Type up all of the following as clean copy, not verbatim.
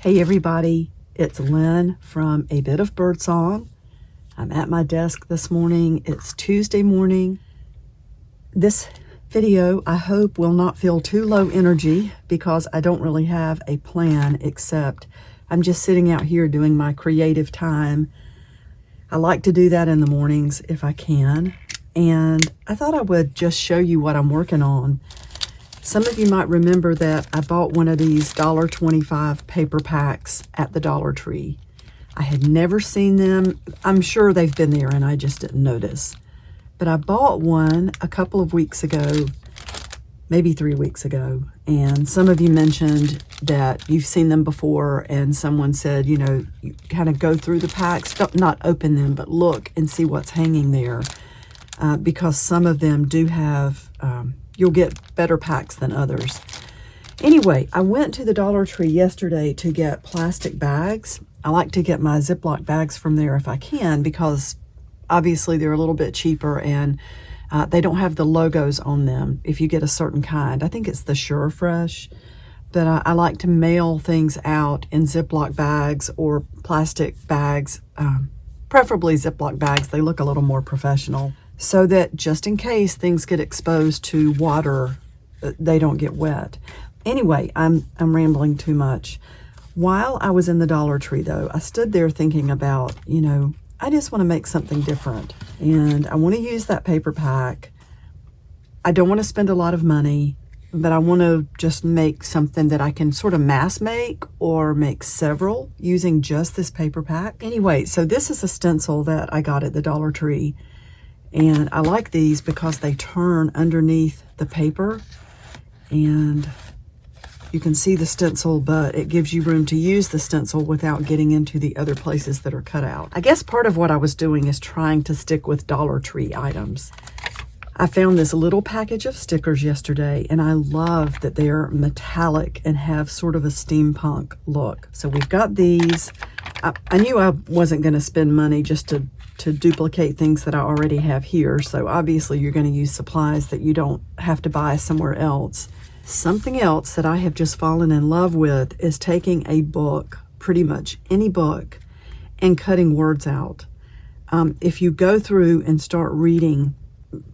Hey everybody, it's Lynn from A Bit of Birdsong. I'm at my desk this morning. It's Tuesday morning. This video, I hope, will not feel too low energy because I don't really have a plan, except I'm just sitting out here doing my creative time. I like to do that in the mornings if I can, and I thought I would just show you what I'm working on. Some of you might remember that I bought one of these $1.25 paper packs at the Dollar Tree. I had never seen them. I'm sure they've been there and I just didn't notice. But I bought one a couple of weeks ago, maybe 3 weeks ago. And some of you mentioned that you've seen them before, and someone said, you know, you kind of go through the packs, not open them, but look and see what's hanging there. Because some of them do have... you'll get better packs than others. Anyway, I went to the Dollar Tree yesterday to get plastic bags. I like to get my Ziploc bags from there if I can, because obviously they're a little bit cheaper and they don't have the logos on them if you get a certain kind. I think it's the Sure Fresh, but I like to mail things out in Ziploc bags or plastic bags, preferably Ziploc bags. They look a little more professional, so that just in case things get exposed to water, they don't get wet. Anyway, I'm rambling too much. While I was in the Dollar Tree, though, I stood there thinking about, you know, I just want to make something different. And I want to use that paper pack. I don't want to spend a lot of money, but I want to just make something that I can sort of mass make or make several using just this paper pack. Anyway, so this is a stencil that I got at the Dollar Tree. And I like these because they turn underneath the paper and you can see the stencil, but it gives you room to use the stencil without getting into the other places that are cut out. I guess part of what I was doing is trying to stick with Dollar Tree items. I found this little package of stickers yesterday, and I love that they're metallic and have sort of a steampunk look. So we've got these. I knew I wasn't going to spend money just to duplicate things that I already have here. So obviously you're going to use supplies that you don't have to buy somewhere else. Something else that I have just fallen in love with is taking a book, pretty much any book, and cutting words out. If you go through and start reading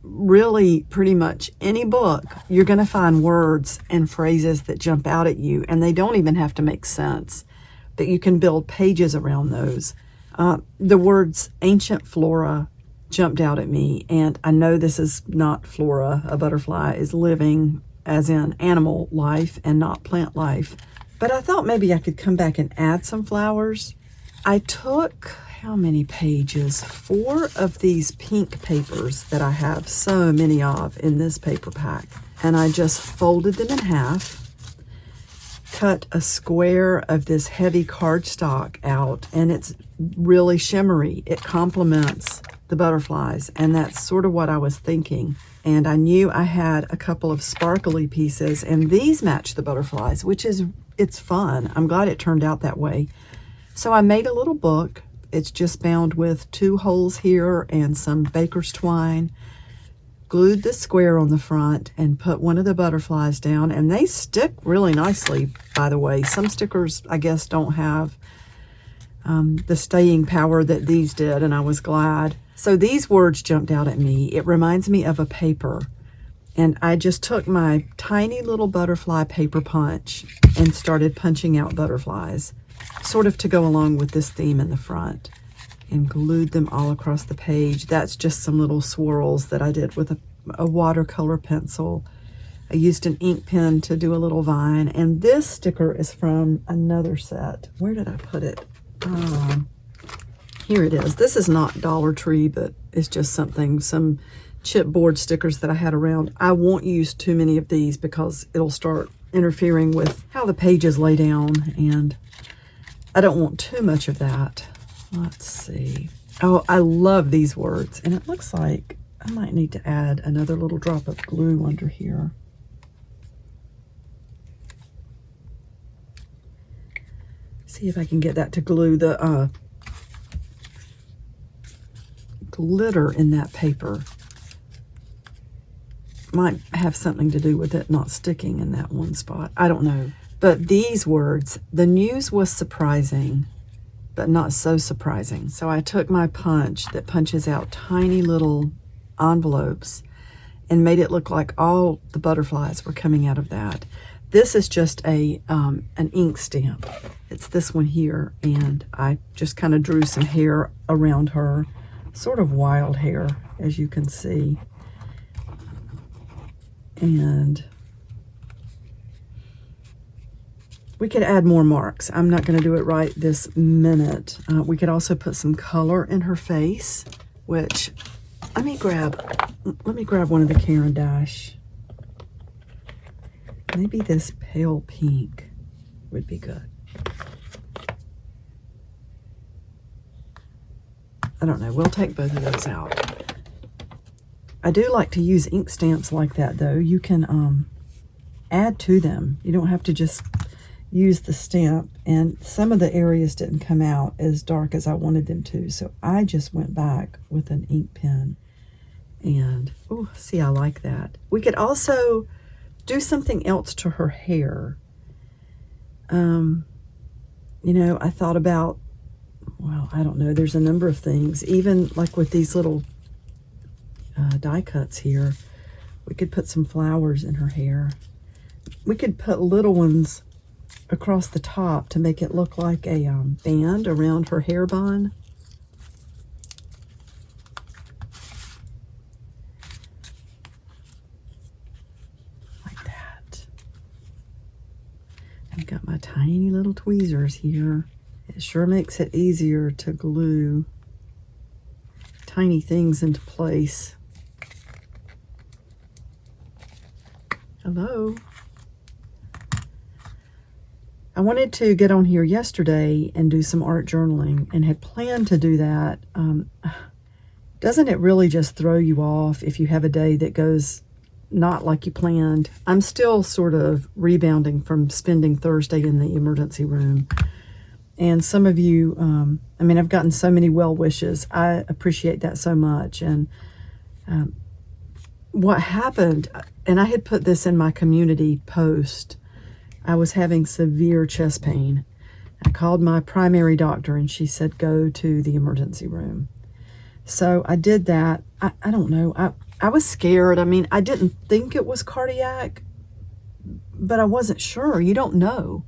really pretty much any book, you're going to find words and phrases that jump out at you, and they don't even have to make sense, but you can build pages around those. The words ancient flora jumped out at me, and I know this is not flora. A butterfly is living as in animal life and not plant life. But I thought maybe I could come back and add some flowers. I took, how many pages? 4 of these pink papers that I have so many of in this paper pack. And I just folded them in half, cut a square of this heavy cardstock out, and it's really shimmery. It complements the butterflies, and that's sort of what I was thinking. And I knew I had a couple of sparkly pieces, and these match the butterflies, which is, it's fun. I'm glad it turned out that way. So I made a little book. It's just bound with 2 holes here and some baker's twine. Glued the square on the front and put one of the butterflies down, and they stick really nicely, by the way. Some stickers, I guess, don't have the staying power that these did, and I was glad. So these words jumped out at me. It reminds me of a paper, and I just took my tiny little butterfly paper punch and started punching out butterflies, sort of to go along with this theme in the front, and glued them all across the page. That's just some little swirls that I did with a watercolor pencil. I used an ink pen to do a little vine, and this sticker is from another set. Where did I put it? Here it is. This is not Dollar Tree, but it's just something, some chipboard stickers that I had around. I won't use too many of these because it'll start interfering with how the pages lay down, and I don't want too much of that. Let's see. Oh, I love these words, and it looks like I might need to add another little drop of glue under here. See if I can get that to glue. The glitter in that paper might have something to do with it not sticking in that one spot. I don't know. But these words, the news was surprising, but not so surprising. So I took my punch that punches out tiny little envelopes and made it look like all the butterflies were coming out of that. This is just an ink stamp. It's this one here, and I just kind of drew some hair around her, sort of wild hair, as you can see. And we could add more marks. I'm not going to do it right this minute. We could also put some color in her face, which let me grab one of the Caran d'Ache. Maybe this pale pink would be good. I don't know. We'll take both of those out. I do like to use ink stamps like that, though. You can add to them. You don't have to just use the stamp. And some of the areas didn't come out as dark as I wanted them to, so I just went back with an ink pen. And, oh, see, I like that. We could also do something else to her hair. You know, I thought about, well, I don't know, there's a number of things. Even like with these little die cuts here, we could put some flowers in her hair. We could put little ones across the top to make it look like a band around her hair bun. I've got my tiny little tweezers here. It sure makes it easier to glue tiny things into place. Hello. I wanted to get on here yesterday and do some art journaling and had planned to do that. Doesn't it really just throw you off if you have a day that goes not like you planned? I'm still sort of rebounding from spending Thursday in the emergency room. And some of you, I mean, I've gotten so many well wishes. I appreciate that so much. And what happened, and I had put this in my community post, I was having severe chest pain. I called my primary doctor and she said, go to the emergency room. So I did that. I don't know. I was scared. I mean, I didn't think it was cardiac, but I wasn't sure. You don't know.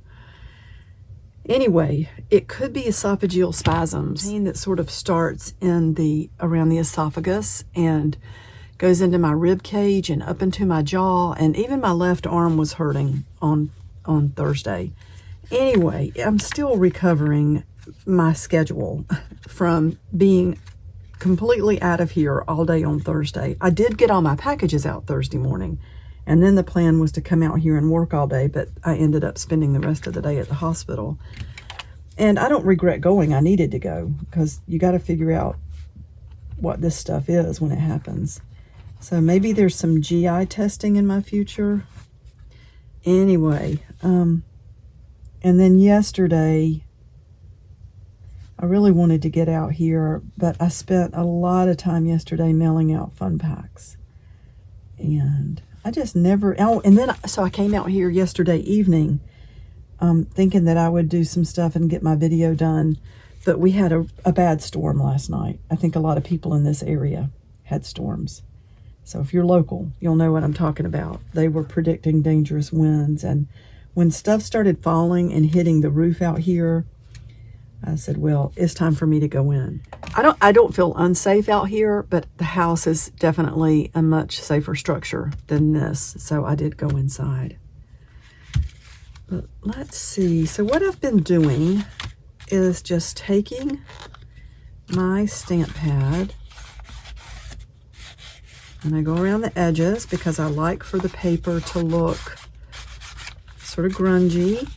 Anyway, it could be esophageal spasms, pain that sort of starts in around the esophagus and goes into my rib cage and up into my jaw, and even my left arm was hurting on Thursday. Anyway, I'm still recovering my schedule from being completely out of here all day on Thursday. I did get all my packages out Thursday morning, and then the plan was to come out here and work all day, but I ended up spending the rest of the day at the hospital. And I don't regret going. I needed to go because you got to figure out what this stuff is when it happens. So maybe there's some GI testing in my future. Anyway, and then yesterday, I really wanted to get out here, but I spent a lot of time yesterday mailing out fun packs. And I just never, and then, so I came out here yesterday evening thinking that I would do some stuff and get my video done, but we had a bad storm last night. I think a lot of people in this area had storms. So if you're local, you'll know what I'm talking about. They were predicting dangerous winds, and when stuff started falling and hitting the roof out here, I said, well, it's time for me to go in. I don't feel unsafe out here, but the house is definitely a much safer structure than this, so I did go inside. But let's see. So what I've been doing is just taking my stamp pad and I go around the edges because I like for the paper to look sort of grungy.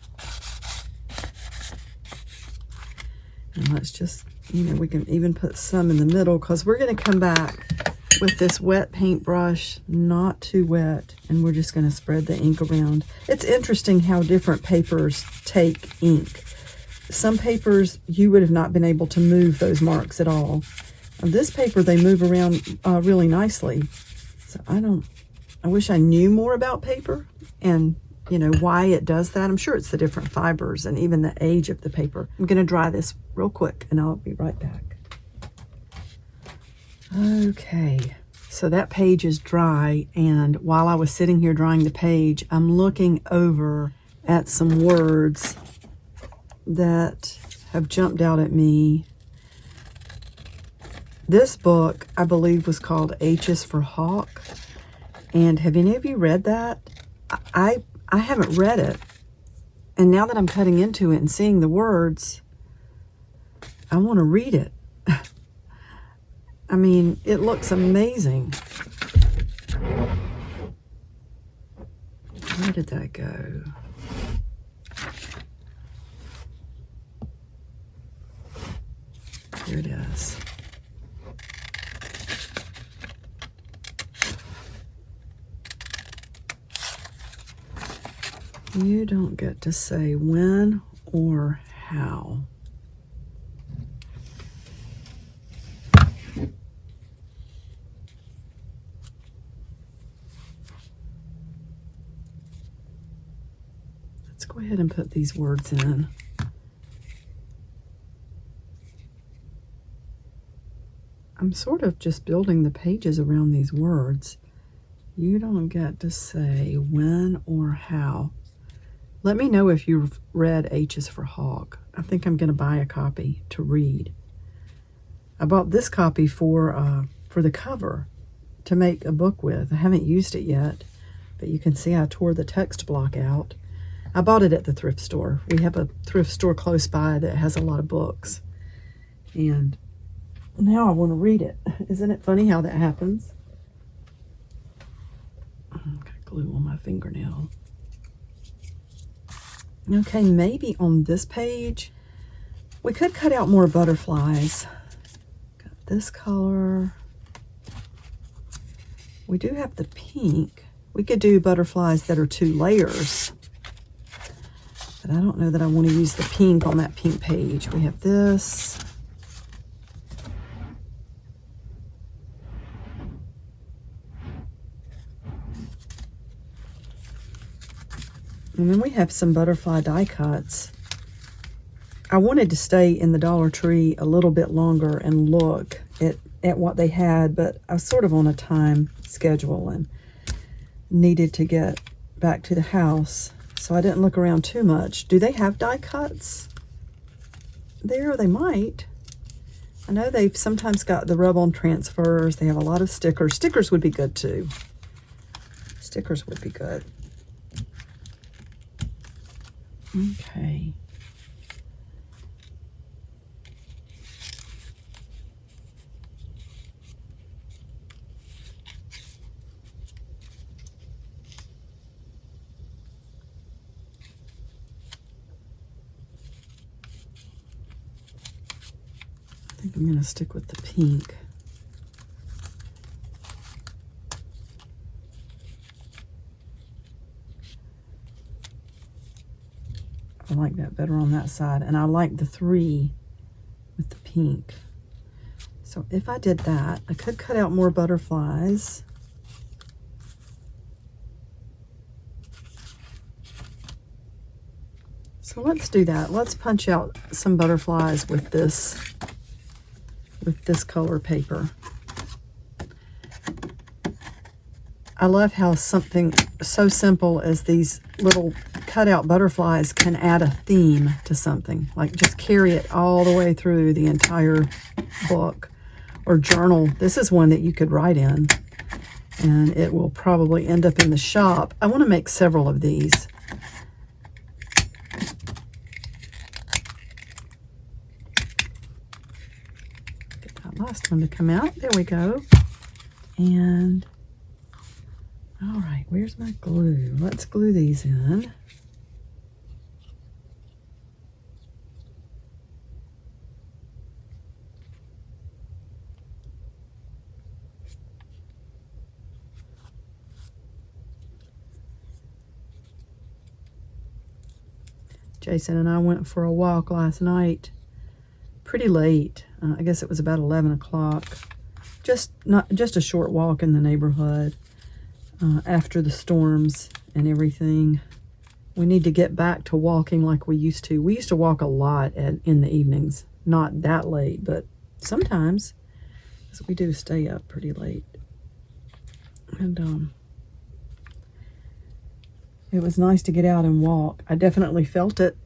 And let's just, you know, we can even put some in the middle because we're going to come back with this wet paintbrush, not too wet, and we're just going to spread the ink around. It's interesting how different papers take ink. Some papers, you would have not been able to move those marks at all. On this paper, they move around really nicely. So I wish I knew more about paper and you know, why it does that. I'm sure it's the different fibers and even the age of the paper. I'm going to dry this real quick and I'll be right back. Okay, so that page is dry, and while I was sitting here drying the page, I'm looking over at some words that have jumped out at me. This book, I believe, was called H is for Hawk. And have any of you read that? I haven't read it. And now that I'm cutting into it and seeing the words, I want to read it. I mean, it looks amazing. Where did that go? Here it is. You don't get to say when or how. Let's go ahead and put these words in. I'm sort of just building the pages around these words. You don't get to say when or how. Let me know if you've read H is for Hawk. I think I'm going to buy a copy to read. I bought this copy for the cover to make a book with. I haven't used it yet, but you can see I tore the text block out. I bought it at the thrift store. We have a thrift store close by that has a lot of books. And now I want to read it. Isn't it funny how that happens? I've got glue on my fingernail. Okay, maybe on this page, we could cut out more butterflies. Got this color. We do have the pink. We could do butterflies that are 2 layers. But I don't know that I want to use the pink on that pink page. We have this. And then we have some butterfly die cuts. I wanted to stay in the Dollar Tree a little bit longer and look at what they had, but I was sort of on a time schedule and needed to get back to the house, so I didn't look around too much. Do they have die cuts there? They might. I know they've sometimes got the rub-on transfers. They have a lot of stickers. Stickers would be good too. Stickers would be good. Okay. I think I'm going to stick with the pink. I like that better on that side, and I like the 3 with the pink. So if I did that, I could cut out more butterflies. So let's do that. Let's punch out some butterflies with this color paper. I love how something so simple as these little cutout butterflies can add a theme to something. Like just carry it all the way through the entire book or journal. This is one that you could write in, and it will probably end up in the shop. I want to make several of these. Get that last one to come out. There we go. And all right, where's my glue? Let's glue these in. Jason and I went for a walk last night, pretty late. I guess it was about 11 o'clock. Just a short walk in the neighborhood after the storms and everything. We need to get back to walking like we used to. We used to walk a lot in the evenings. Not that late, but sometimes. Because we do stay up pretty late. And it was nice to get out and walk. I definitely felt it.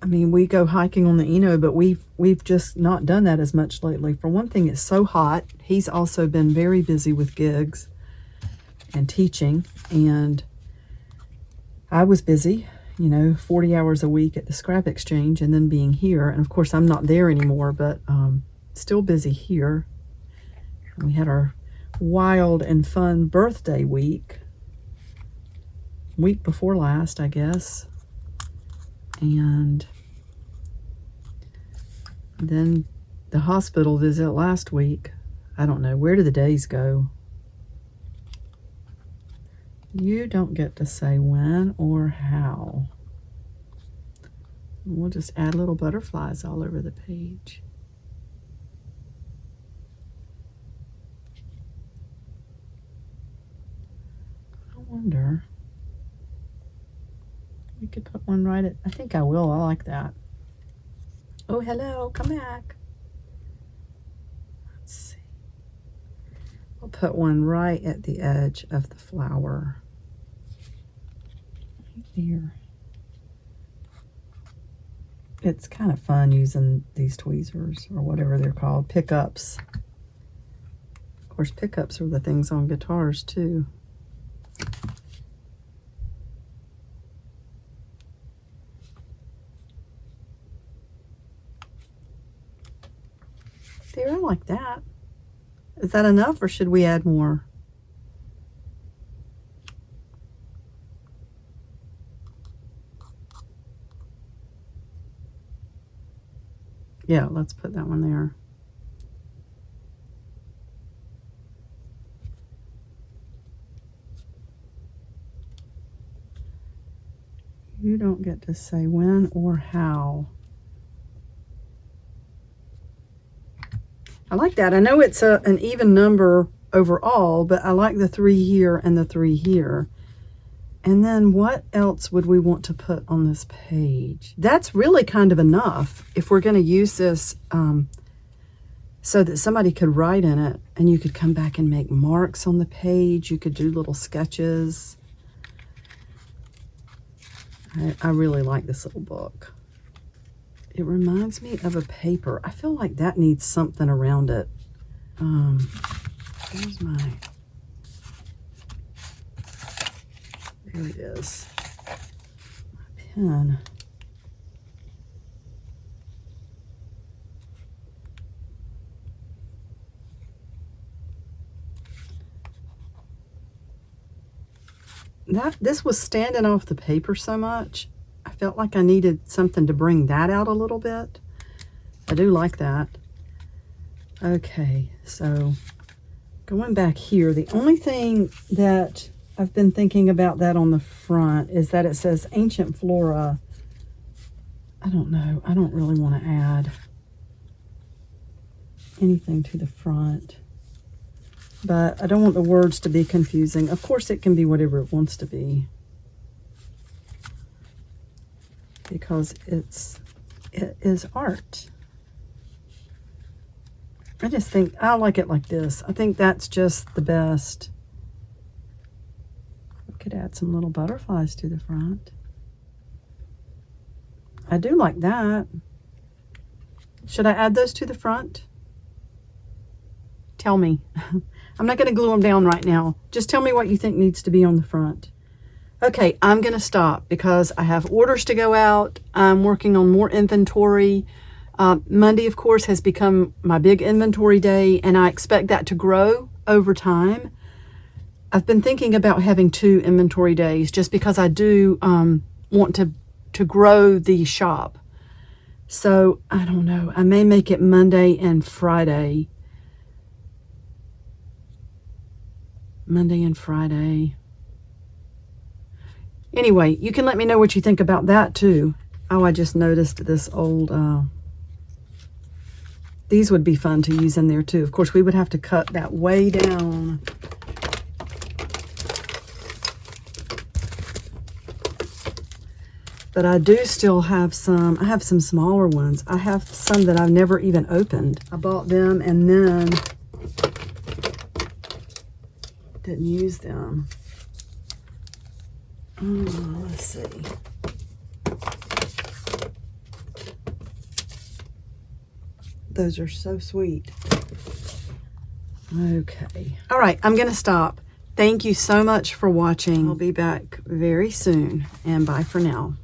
I mean, we go hiking on the Eno, but we've just not done that as much lately. For one thing, it's so hot. He's also been very busy with gigs and teaching, and I was busy, 40 hours a week at the scrap exchange and then being here. And of course, I'm not there anymore, but still busy here. And we had our wild and fun birthday week before last, I guess. And then the hospital visit last week. I don't know. Where do the days go? You don't get to say when or how. We'll just add little butterflies all over the page. I wonder. We could put one right at, I think I will. I like that. Oh, hello. Come back. Let's see. We'll put one right at the edge of the flower. Right there. It's kind of fun using these tweezers or whatever they're called. Pickups. Of course, pickups are the things on guitars too. There, I like that. Is that enough or should we add more? Yeah, let's put that one there. You don't get to say when or how. I like that. I know it's an even number overall, but I like the 3 here and the 3 here. And then what else would we want to put on this page? That's really kind of enough if we're going to use this so that somebody could write in it and you could come back and make marks on the page. You could do little sketches. I really like this little book. It reminds me of a paper. I feel like that needs something around it. Where's my... There it is. My pen. This was standing off the paper so much. I felt like I needed something to bring that out a little bit. I do like that. Okay, so going back here, the only thing that I've been thinking about that on the front is that it says Ancient Flora. I don't know. I don't really want to add anything to the front. But I don't want the words to be confusing. Of course, it can be whatever it wants to be. Because it is art. I just think, I like it like this. I think that's just the best. We could add some little butterflies to the front. I do like that. Should I add those to the front? Tell me. I'm not going to glue them down right now. Just tell me what you think needs to be on the front. Okay, I'm going to stop because I have orders to go out. I'm working on more inventory. Monday, of course, has become my big inventory day, and I expect that to grow over time. I've been thinking about having 2 inventory days just because I do want to grow the shop. So, I don't know. I may make it Monday and Friday. Monday and Friday. Anyway, you can let me know what you think about that too. Oh, I just noticed this old, these would be fun to use in there too. Of course, we would have to cut that way down. But I do still have some. I have some smaller ones. I have some that I've never even opened. I bought them and then didn't use them. Let's see. Those are so sweet. Okay. All right, I'm going to stop. Thank you so much for watching. I'll be back very soon, and bye for now.